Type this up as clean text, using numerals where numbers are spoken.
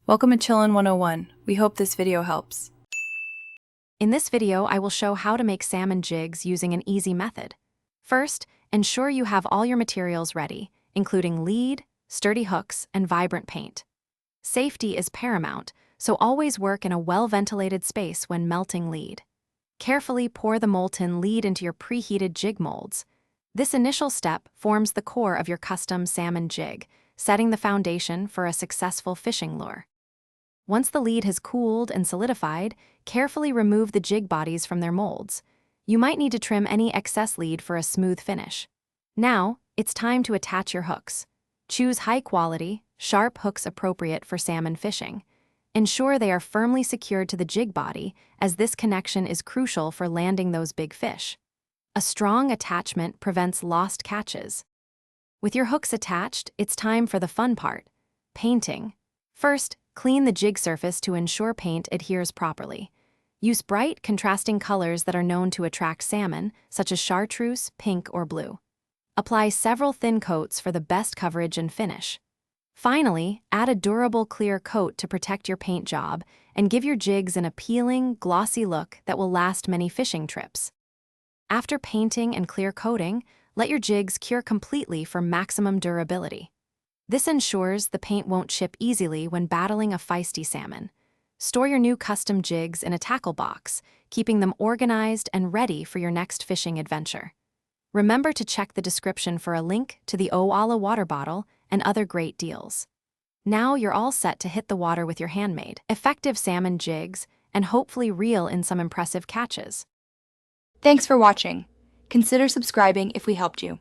Welcome to Chillin' 101. We hope this video helps. In this video, I will show how to make salmon jigs using an easy method. First, ensure you have all your materials ready, including lead, sturdy hooks, and vibrant paint. Safety is paramount, so always work in a well-ventilated space when melting lead. Carefully pour the molten lead into your preheated jig molds. This initial step forms the core of your custom salmon jig, setting the foundation for a successful fishing lure. Once the lead has cooled and solidified, carefully remove the jig bodies from their molds. You might need to trim any excess lead for a smooth finish. Now, it's time to attach your hooks. Choose high-quality, sharp hooks appropriate for salmon fishing. Ensure they are firmly secured to the jig body, as this connection is crucial for landing those big fish. A strong attachment prevents lost catches. With your hooks attached, it's time for the fun part: painting. First, clean the jig surface to ensure paint adheres properly. Use bright, contrasting colors that are known to attract salmon, such as chartreuse, pink, or blue. Apply several thin coats for the best coverage and finish. Finally, add a durable clear coat to protect your paint job and give your jigs an appealing, glossy look that will last many fishing trips. After painting and clear coating, let your jigs cure completely for maximum durability. This ensures the paint won't chip easily when battling a feisty salmon. Store your new custom jigs in a tackle box, keeping them organized and ready for your next fishing adventure. Remember to check the description for a link to the Oala water bottle and other great deals. Now you're all set to hit the water with your handmade, effective salmon jigs and hopefully reel in some impressive catches. Thanks for watching. Consider subscribing if we helped you.